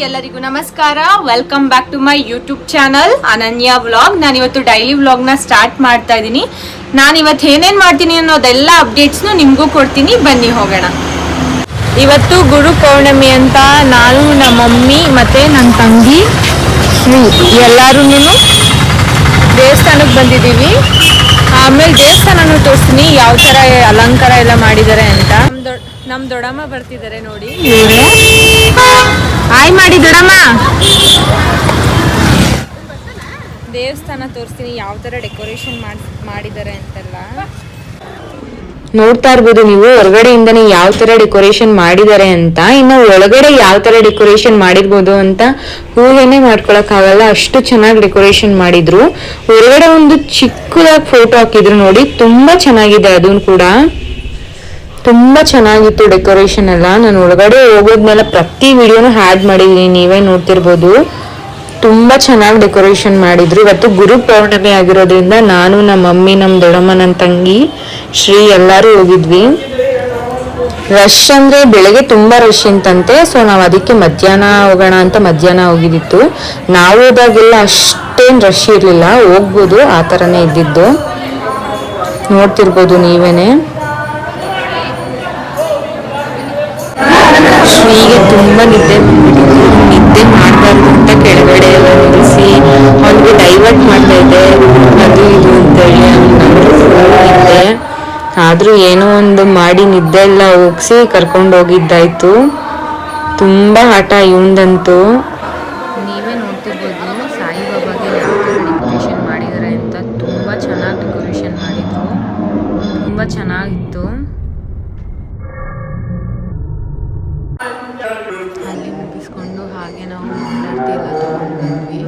ಎಲ್ಲರಿಗೂ ನಮಸ್ಕಾರ. Welcome back to my YouTube channel Ananya vlog. ನಾನಿವತ್ತು ಡೈಲಿ ವ್ಲಾಗ್ನ ಸ್ಟಾರ್ಟ್ ಮಾಡ್ತಾ ಇದ್ದೀನಿ. ನಾನಿವತ್ತು ಏನೇನು ಮಾಡ್ತೀನಿ ಅನ್ನೋದೆಲ್ಲ ಅಪ್ಡೇಟ್ಸ್ನು ನಿಮಗೂ ಕೊಡ್ತೀನಿ. ಬನ್ನಿ ಹೋಗೋಣ. ಇವತ್ತು ಗುರು ಪೌರ್ಣಮಿ ಅಂತ ನಾನು, ನಮ್ಮ ಮಮ್ಮಿ ಮತ್ತು ನನ್ನ ತಂಗಿ ಎಲ್ಲರೂ ದೇವಸ್ಥಾನಕ್ಕೆ ಬಂದಿದ್ದೀವಿ. ಆಮೇಲೆ ದೇವಸ್ಥಾನನೂ ತೋರಿಸ್ತೀನಿ ಯಾವ ಥರ ಅಲಂಕಾರ ಎಲ್ಲ ಮಾಡಿದ್ದಾರೆ ಅಂತ. ನಮ್ಮ ದೊಡ್ಡಮ್ಮ ಬರ್ತಿದ್ದಾರೆ ನೋಡಿ. ಹಾಯ್ ಮಾಡಿ ದೊಡ್ಡಮ್ಮ. ದೇವಸ್ಥಾನ ತೋರಿಸ್ತೀನಿ ಯಾವ ಥರ ಡೆಕೋರೇಷನ್ ಮಾಡಿದ್ದಾರೆ ಅಂತೆಲ್ಲ ನೋಡ್ತಾ ಇರ್ಬೋದು ನೀವು. ಹೊರಗಡೆಯಿಂದನೇ ಯಾವ ತರ ಡೆಕೋರೇಷನ್ ಮಾಡಿದ್ದಾರೆ ಅಂತ. ಇನ್ನು ಒಳಗಡೆ ಯಾವ ತರ ಡೆಕೋರೇಷನ್ ಮಾಡಿರ್ಬೋದು ಅಂತ ಊಹೆನೆ ಮಾಡ್ಕೊಳಕ್ ಆಗಲ್ಲ, ಅಷ್ಟು ಚೆನ್ನಾಗಿ ಡೆಕೋರೇಷನ್ ಮಾಡಿದ್ರು. ಹೊರಗಡೆ ಒಂದು ಚಿಕ್ಕದಾಗಿ ಫೋಟೋ ಹಾಕಿದ್ರು ನೋಡಿ, ತುಂಬಾ ಚೆನ್ನಾಗಿದೆ. ಅದನ್ನು ಕೂಡ ತುಂಬಾ ಚೆನ್ನಾಗಿತ್ತು ಡೆಕೋರೇಷನ್ ಎಲ್ಲ. ನಾನು ಒಳಗಡೆ ಹೋಗೋದ್ಮೇಲೆ ಪ್ರತಿ ವಿಡಿಯೋನು ಹ್ಯಾಡ್ ಮಾಡಿದೀನಿ, ನೀವೇ ನೋಡ್ತಿರ್ಬೋದು. ತುಂಬಾ ಚೆನ್ನಾಗಿ ಡೆಕೋರೇಷನ್ ಮಾಡಿದ್ರು. ಇವತ್ತು ಗುರು ಪೌರ್ಣಮಿ ಆಗಿರೋದ್ರಿಂದ ನಾನು, ನಮ್ಮ ಮಮ್ಮಿ, ನಮ್ಮ ದೊಡ್ಡಮ್ಮ, ನನ್ನ ತಂಗಿ ಶ್ರೀ ಎಲ್ಲರೂ ಹೋಗಿದ್ವಿ. ರಶ್ ಅಂದ್ರೆ ಬೆಳಗ್ಗೆ ತುಂಬಾ ರಶ್ ಅಂತಂತೆ. ಸೊ ನಾವು ಅದಕ್ಕೆ ಮಧ್ಯಾಹ್ನ ಹೋಗೋಣ ಅಂತ ಮಧ್ಯಾಹ್ನ ಹೋಗಿದ್ದಿತ್ತು. ನಾವು ಹೋದಾಗೆಲ್ಲ ಅಷ್ಟೇನು ರಶ್ ಇರಲಿಲ್ಲ, ಹೋಗ್ಬೋದು, ಆ ಥರನೇ ಇದ್ದಿದ್ದು. ನೋಡ್ತಿರ್ಬೋದು ನೀವೇನೆ. ಶ್ರೀಗೆ ತುಂಬ ನಿದ್ದೆ ಬಂದ್ಬಿಟ್ಟಿತ್ತು. ನಿದ್ದೆ ಮಾಡಬಾರ್ದು ಅಂತ ಕೆಳಗಡೆ ಎಲ್ಲ ನಿಲ್ಲಿಸಿ ಅವನಿಗೆ ಡೈವರ್ಟ್ ಮಾಡ್ತಾ ಇದ್ದೆ, ಅದು ಇದು ಅಂತೇಳಿ. ನಿದ್ದೆ ಆದರೂ ಏನೋ ಒಂದು ಮಾಡಿ ನಿದ್ದೆ ಎಲ್ಲ ಹೋಗಿಸಿ ಕರ್ಕೊಂಡು ಹೋಗಿದ್ದಾಯ್ತು. ತುಂಬ ಆಟ ಇವಂದಂತೂ. ನೀವೇ ನೋಡ್ತಿರ್ಬೋದು ಸಾಯಿಬಾಬಾಗೆ ಯಾವ ಥರ ಡೆಕೋರೇಷನ್ ಮಾಡಿದ್ದಾರೆ ಅಂತ. ತುಂಬ ಚೆನ್ನಾಗಿ ಡೆಕೋರೇಷನ್ ಮಾಡಿದ್ರು, ತುಂಬ ಚೆನ್ನಾಗಿತ್ತು. ಅಲ್ಲಿ ಮುಗಿಸ್ಕೊಂಡು ಹಾಗೆ ನಾವು ಮಂಗಳಾರತಿ ಎಲ್ಲ ತಗೊಂಡು ಬಂದ್ವಿ.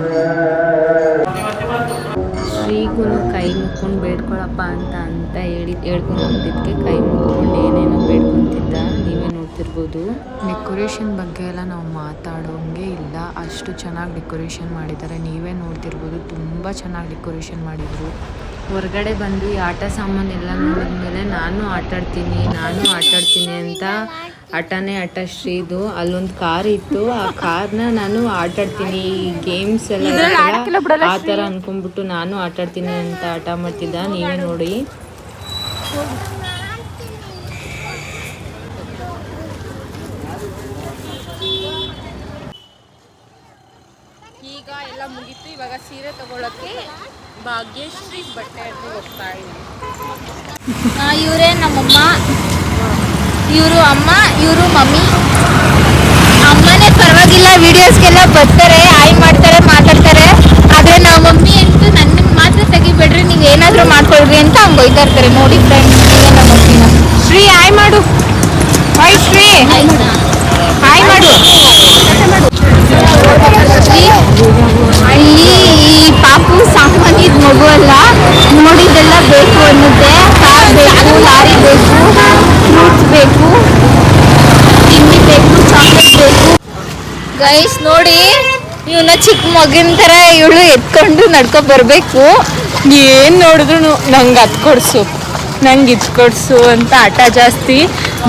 ಶ್ರೀಗೂ ಕೈ ಮುಕ್ಕೊಂಡು ಬೇಡ್ಕೊಳಪ್ಪ ಅಂತ ಹೇಳ್ಕೊಂತಿದ್ದಕ್ಕೆ ಕೈ ಮುಕ್ಕೊಂಡು ಏನೇನೋ ಬೇಡ್ಕೊತಿದ್ದ. ನೀವೇ ನೋಡ್ತಿರ್ಬೋದು. ಡೆಕೋರೇಷನ್ ಬಗ್ಗೆ ಎಲ್ಲ ನಾವು ಮಾತಾಡೋಂಗೆ ಇಲ್ಲ, ಅಷ್ಟು ಚೆನ್ನಾಗಿ ಡೆಕೋರೇಷನ್ ಮಾಡಿದ್ದಾರೆ. ನೀವೇ ನೋಡ್ತಿರ್ಬೋದು, ತುಂಬ ಚೆನ್ನಾಗಿ ಡೆಕೋರೇಷನ್ ಮಾಡಿದರು. ಹೊರಗಡೆ ಬಂದು ಈ ಆಟ ಸಾಮಾನೆಲ್ಲ ನೋಡಿದ್ಮೇಲೆ ನಾನು ಆಟಾಡ್ತೀನಿ ಅಂತ ಆಟನೇ ಆಟ ಶ್ರೀದು. ಅಲ್ಲೊಂದು ಕಾರ್ ಇತ್ತು, ಆ ಕಾರ್ನ ನಾನು ಆಟಾಡ್ತೀನಿ, ಗೇಮ್ಸ್ ಎಲ್ಲ ಆ ಥರ ಅನ್ಕೊಂಡ್ಬಿಟ್ಟು ನಾನು ಆಟಾಡ್ತೀನಿ ಅಂತ ಆಟ ಮಾಡ್ತಿದ್ದ. ನೀವೇ ನೋಡಿ. ಈಗ ಎಲ್ಲ ಮುಗೀತು. ಇವಾಗ ಸೀರೆ ತಗೊಳಕ್ಕೆ ಭಾಗ್ಯಶ್ರೀ ಬಟ್ಟೆ ಅಂತ ಹೋಗ್ತಾ ಇದ್ದೀನಿ. ಇವರೇ ನಮ್ಮಮ್ಮ, ಇವರು ಅಮ್ಮ, ಇವರು ಮಮ್ಮಿ. ಅಮ್ಮನೇ ಪರವಾಗಿಲ್ಲ, ವಿಡಿಯೋಸ್ಗೆಲ್ಲ ಬರ್ತಾರೆ, ಹಾಯ್ ಮಾಡ್ತಾರೆ, ಮಾತಾಡ್ತಾರೆ. ಆದರೆ ನಾವು ಮಮ್ಮಿ ಅಂತೂ ನನ್ನ ಮಾತ್ರ ತೆಗಿಬೇಡ್ರಿ, ನೀವು ಏನಾದರೂ ಮಾಡ್ಕೊಳ್ರಿ ಅಂತ ಹಂಗೆ ಹೋಯ್ತಾ ಇರ್ತಾರೆ. ನೋಡಿ ಫ್ರೆಂಡ್ಸ್, ನಮ್ಮ ಮಮ್ಮಿನ. ಶ್ರೀ ಹಾಯ್ ಮಾಡು. ಹಾಯ್ ಶ್ರೀ, ಹಾಯ್ ಮಾಡು. ಇಲ್ಲಿ ಈ ಪಾಪು ಸಾಮಾನ್ಯದ ಮಗು ಅಲ್ಲ, ನೋಡಿದ್ದೆಲ್ಲ ಬೇಕು ಅನ್ನುತ್ತೆ. ಕಾರ್ ಬೇಕು, ಲಾರಿ ಬೇಕು, ಫ್ರೂಟ್ಸ್ ಬೇಕು, ತಿಂಡಿ ಬೇಕು, ಚಾಕ್ಲೇಟ್ ಬೇಕು. ಗೈಸ್ ನೋಡಿ, ಇವನ್ನ ಚಿಕ್ಕ ಮಗಿನ ಥರ ಇವಳು ಎತ್ಕೊಂಡು ನಡ್ಕೊ ಬರಬೇಕು. ಏನು ನೋಡಿದ್ರು ನಂಗೆ ಅದು ಕೊಡಿಸು, ನಂಗೆ ಇದು ಕೊಡಿಸು ಅಂತ ಆಟ ಜಾಸ್ತಿ.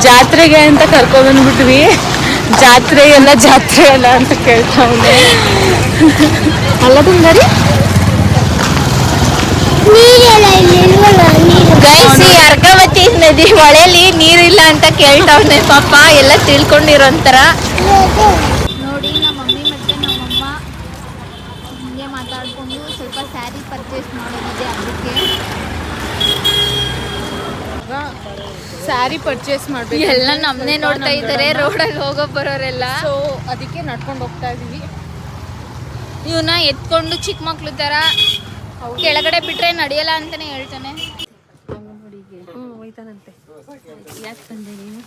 ಜಾತ್ರೆಗೆ ಅಂತ ಕರ್ಕೊಬಂದ್ಬಿಟ್ವಿ. ಜಾತ್ರೆ ಎಲ್ಲ ಅಂತ ಕೇಳ್ತಾವನೆ. ಅಲ್ಲ ತುಂಗರಿ ಗೈಸ್, ಈ ಅರ್ಕಾವತಿ ನದಿ ಹೊಳೆಲಿ ನೀರಿಲ್ಲ ಅಂತ ಕೇಳ್ತಾವನೆ ಪಾಪ. ಎಲ್ಲ ತಿಳ್ಕೊಂಡಿರೋಂಥರ ನೋಡಿ. ನಮ್ಮ ಮಮ್ಮಿ ಮತ್ತೆ ನಮ್ಮಮ್ಮ ಹಿಂಗೆ ಮಾತಾಡ್ಕೊಂಡು ಸ್ವಲ್ಪ ಸ್ಯಾರಿ ಪರ್ಚೇಸ್ ಮಾಡೋದಿದೆ. ಅದಕ್ಕೆ ಸ್ಯಾರಿ ಪರ್ಚೇಸ್ ಮಾಡ್ಬೇಕು. ಎಲ್ಲ ನಮ್ಮನ್ನೇ ನೋಡ್ತಾ ಇದ್ದಾರೆ ರೋಡಲ್ಲಿ ಹೋಗೋ ಬರೋರೆಲ್ಲ. ಸೊ ಅದಕ್ಕೆ ನಡ್ಕೊಂಡು ಹೋಗ್ತಾ ಇದೀವಿ. ಇವನ್ನ ಎತ್ಕೊಂಡು ಚಿಕ್ಕ ಮಕ್ಳು ಥರ ಕೆಳಗಡೆ ಬಿಟ್ರೆ ನಡೆಯಲ್ಲ ಅಂತಾನೆ ಹೇಳ್ತಾನೆ. ಹೋಯ್ತಾನಂತೆ. ಯಾಕೆ ಬಂದೆ ನೀನು?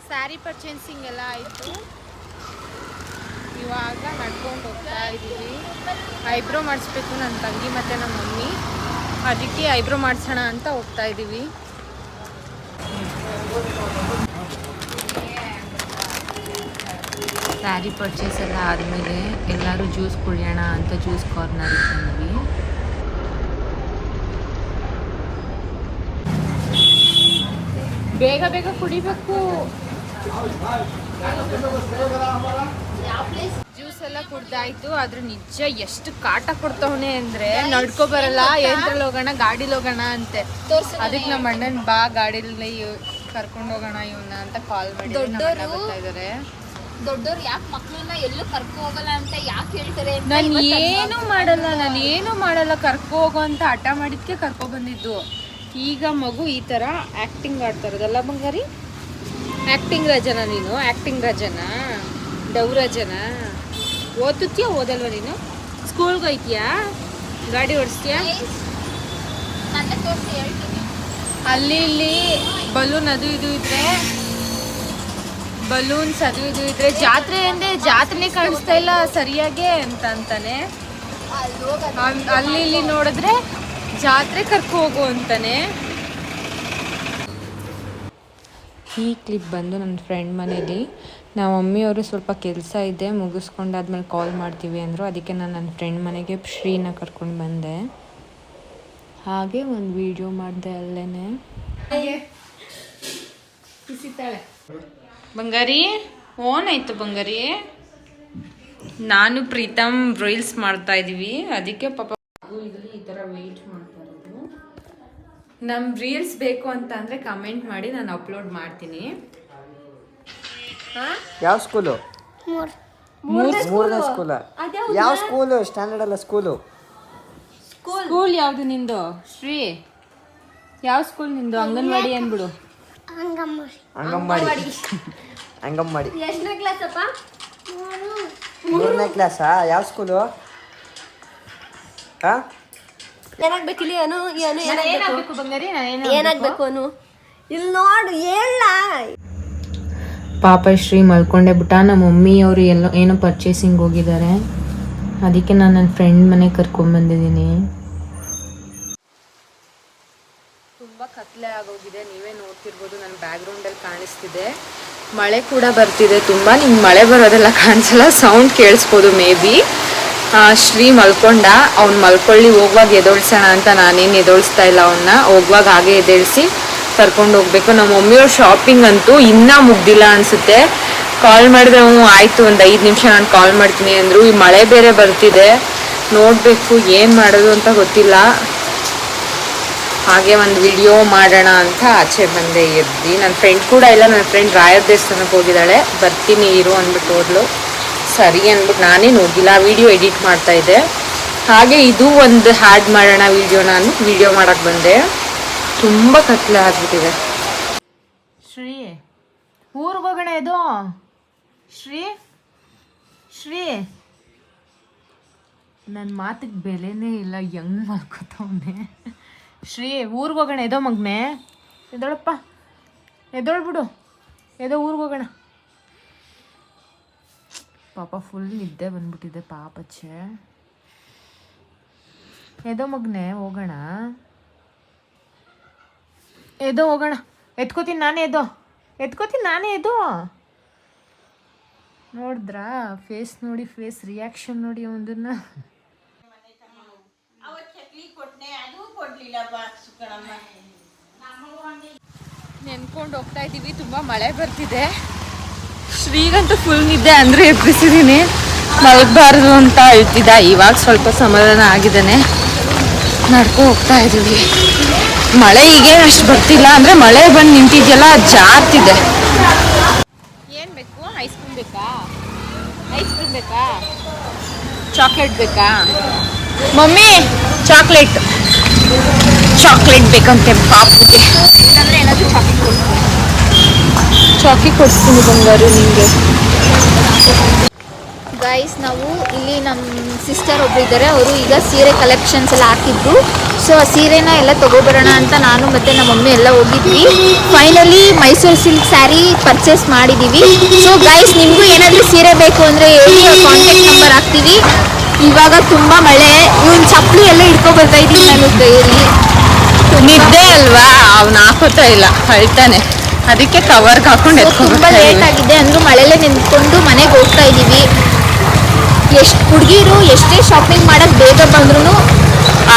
ಸ್ಯಾರಿ ಪರ್ಚೇಸಿಂಗ್ ಎಲ್ಲ ಆಯಿತು. ಇವಾಗ ನಡ್ಕೊಂಡು ಹೋಗ್ತಾ ಇದ್ದೀವಿ. ಐಬ್ರೋ ಮಾಡಿಸ್ಬೇಕು ನನ್ನ ತಂಗಿ ಮತ್ತು ನಮ್ಮ ಮಮ್ಮಿ. ಅದಕ್ಕೆ ಐಬ್ರೋ ಮಾಡಿಸೋಣ ಅಂತ ಹೋಗ್ತಾ ಇದ್ದೀವಿ. ಸ್ಯಾರಿ ಪರ್ಚೇಸ್ ಎಲ್ಲ ಆದಮೇಲೆ ಎಲ್ಲರೂ ಜ್ಯೂಸ್ ಕುಡಿಯೋಣ ಅಂತ ಜ್ಯೂಸ್ ಕಾರ್ನರಿಗೆ ಬಂದ್ವಿ. ಬೇಗ ಬೇಗ ಕುಡಿಬೇಕು. ಜ್ಯೂಸ್ ಎಲ್ಲ ಕುಡ್ದಾಯ್ತು. ಆದ್ರೆ ನಿಜ ಎಷ್ಟು ಕಾಟ ಕೊಡ್ತವನೆ ಅಂದ್ರೆ ನಡ್ಕೊ ಬರಲ್ಲ. ಏನ್ರಲ್ಲಿ ಹೋಗೋಣ, ಗಾಡಿಲಿ ಹೋಗೋಣ ಅಂತೆ. ಅದಕ್ಕೆ ನಮ್ಮ ಅಣ್ಣನ್ ಬಾ ಗಾಡಿಲಿ ಕರ್ಕೊಂಡು ಹೋಗೋಣ ಇವನ್ನ ಅಂತ ಕಾಲ್ ಮಾಡಿ ಬರ್ತಾ ಇದಾರೆ. ದೊಡ್ಡವ್ರು ಯಾಕೆ ಮಕ್ಳನ್ನ ಎಲ್ಲೂ ಕರ್ಕೊ ಹೋಗಲ್ಲ ಅಂತ ಯಾಕೆ ಹೇಳ್ತಾರೆ? ನಾನು ಏನು ಮಾಡಲ್ಲ ಕರ್ಕೊ ಹೋಗೋ ಅಂತ ಹಠ ಮಾಡಿದ್ಕೆ ಕರ್ಕೊ ಬಂದಿದ್ದು. ಈಗ ಮಗು ಈ ತರ ಆಕ್ಟಿಂಗ್ ಆಡ್ತಾ ಇರೋದಲ್ಲ ಬಂಗಾರಿ? ಆಕ್ಟಿಂಗ್ ರಾಜನ ನೀನು? ಆಕ್ಟಿಂಗ್ ರಾಜನ? ಡವ್ ರಾಜನ? ಓದುತ್ತೀಯ ಓದಲ್ವ ನೀನು? ಸ್ಕೂಲ್ಗೆ ಹೋಯ್ತೀಯಾ? ಗಾಡಿ ಓಡಿಸ್ತೀಯಾ? ನನ್ನ ತೋರಿಸಿ ಹೇಳ್ತೀನಿ. ಅಲ್ಲಿ ಇಲ್ಲಿ ಬಲೂನ್ ಅದು ಇದು ಇದ್ರೆ, ಬಲೂನ್ಸ್ ಅದು ಇದು ಇದ್ರೆ ಜಾತ್ರೆ ಅಂದ್ರೆ ಜಾತ್ರೆನೇ ಕಾಣಿಸ್ತಾ ಇಲ್ಲ ಸರಿಯಾಗೆ ಅಂತ ಅಂತಾನೆ. ಅಲ್ಲಿ ಇಲ್ಲಿ ನೋಡಿದ್ರೆ ಜಾತ್ರೆ ಕರ್ಕೊ ಹೋಗು ಅಂತಾನೆ. ಈ ಕ್ಲಿಪ್ ಬಂದು ನನ್ನ ಫ್ರೆಂಡ್ ಮನೇಲಿ ನಮ್ಮ ಮಮ್ಮಿಯವರು ಸ್ವಲ್ಪ ಕೆಲಸ ಇದೆ ಮುಗಿಸ್ಕೊಂಡಾದ್ಮೇಲೆ ಕಾಲ್ ಮಾಡ್ತೀವಿ ಅಂದರು. ಅದಕ್ಕೆ ನಾನು ನನ್ನ ಫ್ರೆಂಡ್ ಮನೆಗೆ ಶ್ರೀನ ಕರ್ಕೊಂಡು ಬಂದೆ. ಹಾಗೆ ಒಂದು ವಿಡಿಯೋ ಮಾಡಿದೆ ಅಲ್ಲೇನೆ. ಬಂಗಾರಿ ಓನ್ ಆಯ್ತು ಬಂಗಾರಿ. ನಾನು ಪ್ರೀತಮ್ ರೀಲ್ಸ್ ಮಾಡ್ತಾ ಇದೀವಿ. ಅದಕ್ಕೆ ಪಾಪ ಈ ಥರ ವೆಯ್ಟ್ ಮಾಡ್ತಾ ಇರೋದು. ನಮ್ಮ ರೀಲ್ಸ್ ಬೇಕು ಅಂತ ಅಂದರೆ ಕಮೆಂಟ್ ಮಾಡಿ, ನಾನು ಅಪ್ಲೋಡ್ ಮಾಡ್ತೀನಿ. ಯಾವ ಸ್ಕೂಲು? ಮೂರನೇ ಸ್ಕೂಲ. ಯಾವ ಸ್ಕೂಲು? ಸ್ಟ್ಯಾಂಡರ್ಡ್ ಅಲ್ಲ ಸ್ಕೂಲು. ಸ್ಕೂಲ್ ಯಾವುದು ನಿಂದು ಶ್ರೀ? ಯಾವ ಸ್ಕೂಲ್ ನಿಂದು? ಅಂಗನವಾಡಿ ಅಂದ್ಬಿಡು. ಅಂಗನವಾಡಿ. ಎಷ್ಟನೇ ಕ್ಲಾಸ್ ಅಪ್ಪ? ಮೂರನೇ ಕ್ಲಾಸಾ? ಯಾವ ಸ್ಕೂಲು? ಏನಾಗ್ಬೇಕಿಲ್ಲ? ಏನಾಗಬೇಕು ಬಂಗಾರಿ? ಏನಾಗ್ಬೇಕು ಅನು? ಇಲ್ಲಿ ನೋಡು ಹೇಳ. ಪಾಪ ಶ್ರೀ ಮಲ್ಕೊಂಡೆ ಬಿಟ್ಟ. ನಮ್ಮ ಮಮ್ಮಿಯವರು ಏನೋ ಪರ್ಚೇಸಿಂಗ್ ಹೋಗಿದ್ದಾರೆ. ಅದಕ್ಕೆ ನಾನು ನನ್ನ ಫ್ರೆಂಡ್ ಮನೆಗೆ ಕರ್ಕೊಂಡ್ಬಂದಿದ್ದೀನಿ. ತುಂಬ ಕತ್ಲೆ ಆಗೋಗಿದೆ. ನೀವೇ ನೋಡ್ತಿರ್ಬೋದು, ನನ್ನ ಬ್ಯಾಕ್ಗ್ರೌಂಡಲ್ಲಿ ಕಾಣಿಸ್ತಿದೆ. ಮಳೆ ಕೂಡ ಬರ್ತಿದೆ ತುಂಬ. ನಿಮ್ಗೆ ಮಳೆ ಬರೋದೆಲ್ಲ ಕಾಣಿಸಲ್ಲ, ಸೌಂಡ್ ಕೇಳಿಸ್ಬೋದು ಮೇ ಬಿ. ಶ್ರೀ ಮಲ್ಕೊಂಡ. ಅವ್ನು ಮಲ್ಕೊಳ್ಳಿ, ಹೋಗುವಾಗ ಎದೋಳ್ಸೋಣ ಅಂತ ನಾನೇನು ಎದೋಳಿಸ್ತಾ ಇಲ್ಲ ಅವನ್ನ. ಹೋಗುವಾಗ ಹಾಗೆ ಎದ್ದೇಳಿಸಿ ಕರ್ಕೊಂಡು ಹೋಗ್ಬೇಕು. ನಮ್ಮ ಮಮ್ಮಿಯವ್ರ ಶಾಪಿಂಗ್ ಅಂತೂ ಇನ್ನೂ ಮುಗ್ದಿಲ್ಲ ಅನಿಸುತ್ತೆ. ಕಾಲ್ ಮಾಡಿದ್ರೆ ಆಯಿತು ಒಂದು 5 ನಿಮಿಷ ನಾನು ಕಾಲ್ ಮಾಡ್ತೀನಿ ಅಂದರು. ಈ ಮಳೆ ಬೇರೆ ಬರ್ತಿದೆ, ನೋಡಬೇಕು ಏನು ಮಾಡೋದು ಅಂತ ಗೊತ್ತಿಲ್ಲ. ಹಾಗೆ ಒಂದು ವಿಡಿಯೋ ಮಾಡೋಣ ಅಂತ ಆಚೆ ಬಂದೆ ಎದ್ದು. ನನ್ನ ಫ್ರೆಂಡ್ ಕೂಡ ಇಲ್ಲ. ನನ್ನ ಫ್ರೆಂಡ್ ರಾಯರ ದೇವಸ್ಥಾನಕ್ಕೆ ಹೋಗಿದ್ದಾಳೆ. ಬರ್ತೀನಿ ಇರು ಅಂದ್ಬಿಟ್ಟು ಹೋದ್ಲು. ಸರಿ ಅಂದ್ಬಿಟ್ಟು ನಾನೇನು ಹೋಗಿಲ್ಲ, ವಿಡಿಯೋ ಎಡಿಟ್ ಮಾಡ್ತಾ ಇದ್ದೆ. ಹಾಗೆ ಇದು ಒಂದು ಹ್ಯಾಡ್ ಮಾಡೋಣ ವಿಡಿಯೋ. ನಾನು ವಿಡಿಯೋ ಮಾಡೋಕ್ಕೆ ಬಂದೆ. ತುಂಬ ಕತ್ಲೆ ಆಗ್ಬಿಟ್ಟಿದೆ. ಶ್ರೀ ಊರಿಗೆ ಹೋಗೋಣ. ಇದು ಶ್ರೀ ಶ್ರೀ ನನ್ನ ಮಾತಿಗೆ ಬೆಲೆನೇ ಇಲ್ಲ, ಹೆಂಗ್ ಮಾಡ್ಕೊತವನೆ. ಶ್ರೀ ಊರಿಗೆ ಹೋಗೋಣ. ಎದೋ ಮಗನೆ, ಎದೊಳಪ್ಪ, ಎದೊಳ್ಬಿಡು, ಎದೋ ಊರಿಗೆ ಹೋಗೋಣ. ಪಾಪ ಫುಲ್ ನಿದ್ದೆ ಬಂದ್ಬಿಟ್ಟಿದೆ ಪಾಪಚ್ಚೆ. ಎದೋ ಮಗನೆ ಹೋಗೋಣ, ಎದೋ ಹೋಗೋಣ. ಎತ್ಕೋತೀನಿ ನಾನೇ, ಎತ್ಕೋತೀನಿ ನಾನೇ. ಎದೋ ನೋಡಿದ್ರಾ ಫೇಸ್ ನೋಡಿ, ಫೇಸ್ ರಿಯಾಕ್ಷನ್ ನೋಡಿ ಅವನದನ್ನ. ನೆನ್ಕೊಂಡು ಹೋಗ್ತಾ ಇದ್ದೀವಿ. ತುಂಬ ಮಳೆ ಬರ್ತಿದೆ. ಶ್ರೀಗಂತೂ ಫುಲ್ ನಿದ್ದೆ ಅಂದರೆ ಎಬ್ಬಿಸಿದ್ದೀನಿ. ಮಲಗಬಾರ್ದು ಅಂತ ಹೇಳ್ತಿದ್ದ. ಇವಾಗ ಸ್ವಲ್ಪ ಸಮಾಧಾನ ಆಗಿದ್ದಾನೆ. ನಡ್ಕೊ ಹೋಗ್ತಾ ಇದ್ದೀವಿ. ಮಳೆ ಈಗೇನು ಅಷ್ಟು ಬರ್ತಿಲ್ಲ, ಅಂದರೆ ಮಳೆ ಬಂದು ನಿಂತಿದೆಯಲ್ಲ ಜಾರ್ತಿದೆ. ಏನು ಬೇಕು? ಐಸ್ ಕ್ರೀಮ್ ಬೇಕಾ? ಐಸ್ ಕ್ರೀಮ್ ಬೇಕಾ? ಚಾಕ್ಲೇಟ್ ಬೇಕಾ? ಮಮ್ಮಿ ಚಾಕ್ಲೇಟ್ ಬೇಕಂತೆ ಪಾಪುಗೆ. ಇಲ್ಲಾಂದ್ರೆ ಏನಾದರೂ ಚಾಕಿ ಕೊಡಿಸ್ತೀನಿ ಬಂಗಾರು ನಿಮಗೆ. ಗೈಸ್, ನಾವು ಇಲ್ಲಿ ನಮ್ಮ ಸಿಸ್ಟರ್ ಒಬ್ರು ಇದ್ದಾರೆ. ಅವರು ಈಗ ಸೀರೆ ಕಲೆಕ್ಷನ್ಸ್ ಎಲ್ಲ ಹಾಕಿದ್ರು. ಸೊ ಆ ಸೀರೆನ ಎಲ್ಲ ತೊಗೊಬರೋಣ ಅಂತ ನಾನು ಮತ್ತು ನಮ್ಮ ಮಮ್ಮಿ ಎಲ್ಲ ಹೋಗಿದ್ವಿ. Finally Mysuru silk sari purchase ಮಾಡಿದ್ದೀವಿ. ಸೊ ಗೈಸ್, ನಿಮಗೂ ಏನಾದರೂ ಸೀರೆ ಬೇಕು ಅಂದರೆ ಹೇಳಿ, ಕಾಂಟ್ಯಾಕ್ಟ್ ನಂಬರ್ ಹಾಕ್ತೀವಿ. ಇವಾಗ ತುಂಬ ಮಳೆ. ಇವನ್ ಚಪ್ಪಲಿ ಎಲ್ಲ ಇಟ್ಕೊಬರ್ತಾ ಇದ್ದೀನಿ ನಾನು ಕೈಯಲ್ಲಿ. ನಿದ್ದೆ ಅಲ್ವಾ, ಅವ್ನು ಹಾಕೋತಾ ಇಲ್ಲ, ಅಳ್ತಾನೆ. ಅದಕ್ಕೆ ಕವರ್ಗೆ ಹಾಕೊಂಡು ತುಂಬಾ ಲೇಟ್ ಆಗಿದೆ ಅಂದ್ರೂ ಮಳೆಯಲ್ಲೇ ನಿಂತ್ಕೊಂಡು ಮನೆಗೆ ಹೋಗ್ತಾ ಇದೀವಿ. ಎಷ್ಟು ಹುಡುಗಿರು ಎಷ್ಟೇ ಶಾಪಿಂಗ್ ಮಾಡಕ್ ಬೇಗ ಬಂದ್ರು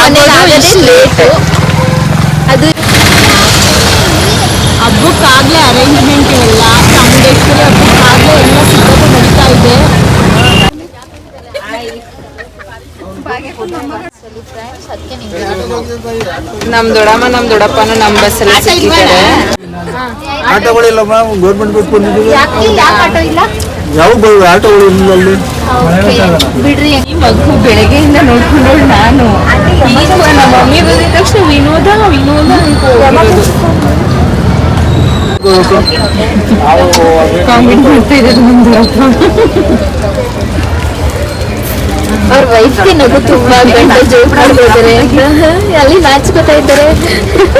ಆಗೋದೇ ಲೇಟು. ಅದು ಹಬ್ಬಕ್ಕಾಗಲೇ ಅರೇಂಜ್ಮೆಂಟ್ ಇವೆಲ್ಲ ಚಾಮುಂಡೇಶ್ವರಿ ಹಬ್ಬಕ್ಕಾಗಲೇ ಎಲ್ಲ ಸಿದ್ಧತೆ ನಡೀತಾ ಇದೆ. ನಮ್ ದೊಡ್ಡಮ್ಮ ನಮ್ ದೊಡ್ಡಪ್ಪನು ನಮ್ಮ ಬಸ್ಸಲ್ಲಿ ಸಿಕ್ಕಿದ್ದಾರೆ. ಆಟೋಗಳಿಲ್ಲಮ್ಮ, ಗೌರ್ಮೆಂಟ್ ಬಸ್ ಬಂದಿದ್ದೀವಿ. ಯಾಕೆ ಆಟೋ ಇಲ್ಲ? ಯಾವ ಆಟೋಗಳು ಇಲ್ಲ ಅಲ್ಲಿ. ಬಿಡ್ರಿ. ಈ ಮಗು ಬೆಳಗ್ಗೆಯಿಂದ ನೋಡ್ಕೊಂಡೋಳು ನಾನು. ಈಗ ನಮ್ಮ ಮಮ್ಮಿ ಬಂದಿದ ತಕ್ಷಣ ವಿನೋದ ಕಾಮೆಂಟ್ ಮಾಡ್ತಾ ಇದ್ದಾರೆ ನಮ್ದು. ಅವ್ರ ವೈಫ್ಗೆ ನಗು ತುಂಬಾ ಗಂಟೆ ಜೋಕ್ ಮಾಡ್ತಿದ್ದಾರೆ. ಅಲ್ಲಿ ನಾಚ್ಕೋತಾ ಇದ್ದಾರೆ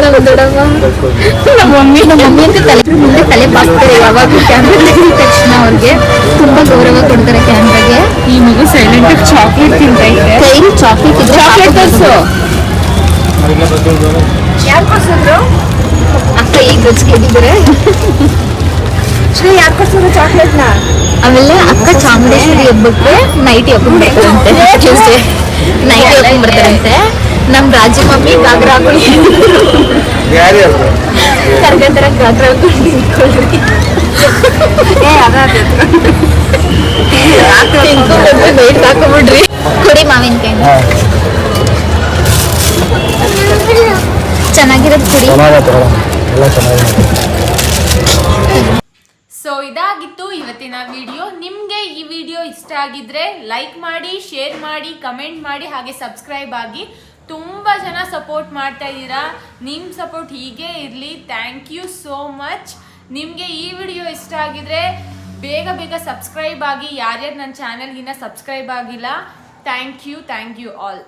ನಮ್ಮ ದೊಡ್ಡಮ್ಮ. ನಮ್ಮ ಮಮ್ಮಿ ಅಂತ ಮುಂದೆ ತಲೆ ಬಾಗ್ತಾರೆ. ಯಾವಾಗ ಕ್ಯಾಮ್ರಾ ತೆಗೆದ ತಕ್ಷಣ ಅವ್ರಿಗೆ ತುಂಬಾ ಗೌರವ ಕೊಡ್ತಾರೆ ಕ್ಯಾಮ್ರಾಗೆ. ಈ ಮಗು ಸೈಲೆಂಟ್ ಆಗಿ ಚಾಕ್ಲೇಟ್ ತಿಂತ ಇದೆ. ಕೈಲಿ ಚಾಕ್ಲೇಟ್ ಇದ್ರೆ ಚಾಕ್ಲೇಟ್ ತರ್ಸು. ಯಾರು ಕೊಡ್ಸಿದ್ರು? ಅಕ್ಕ ಈಗ ಗಚ್ಕೊಂಡಿದ್ದಾರೆ. ಯಾರು ಕೊಡ್ಸಿದ್ರು ಚಾಕ್ಲೇಟ್ನ? ಆಮೇಲೆ ಅಕ್ಕ ಚಾಮುಂಡೇಶ್ವರಿ ಹಬ್ಬಕ್ಕೆ ನೈಟಿ ಹಾಕೊಂಡ್ ಬರ್ತಾರಂತೆ. ಟ್ಯೂಸ್ಡೇ ನೈಟಿ ಹಾಕೊಂಡ್ ಬರ್ತಾರಂತೆ. ನಮ್ ರಾಜು ಮಮ್ಮಿ ಗಾಗ್ರ ಹಾಕೊಂಡು ಕರ್ಗಂತರ ಗಾಗ್ರ ಹಾಕೊಂಡು ನಿಂತ್ಕೊಳ್ರಿ. ವೇಟ್ ಹಾಕೊಂಡ್ಬಿಡ್ರಿ. ಕೊಡಿ ಮಾವಿನಕಾಯಿ ಚೆನ್ನಾಗಿರೋದು ಕುಡಿ. ಸೊ ಇದಾಗಿತ್ತು ಇವತ್ತಿನ ವಿಡಿಯೋ. ನಿಮಗೆ ಈ ವಿಡಿಯೋ ಇಷ್ಟ ಆಗಿದ್ರೆ ಲೈಕ್ ಮಾಡಿ, ಶೇರ್ ಮಾಡಿ, ಕಮೆಂಟ್ ಮಾಡಿ, ಹಾಗೆ ಸಬ್ಸ್ಕ್ರೈಬ್ ಆಗಿ. ತುಂಬ ಜನ ಸಪೋರ್ಟ್ ಮಾಡ್ತಾ ಇದ್ದೀರಾ. ನಿಮ್ಮ ಸಪೋರ್ಟ್ ಹೀಗೆ ಇರಲಿ. Thank you so much. ನಿಮಗೆ ಈ ವಿಡಿಯೋ ಇಷ್ಟ ಆಗಿದ್ರೆ ಬೇಗ ಸಬ್ಸ್ಕ್ರೈಬ್ ಆಗಿ. ಯಾರ್ಯಾರು ನನ್ನ ಚಾನಲ್ಗಿನ್ನ ಸಬ್ಸ್ಕ್ರೈಬ್ ಆಗಿಲ್ಲ, ಥ್ಯಾಂಕ್ ಯು ಆಲ್.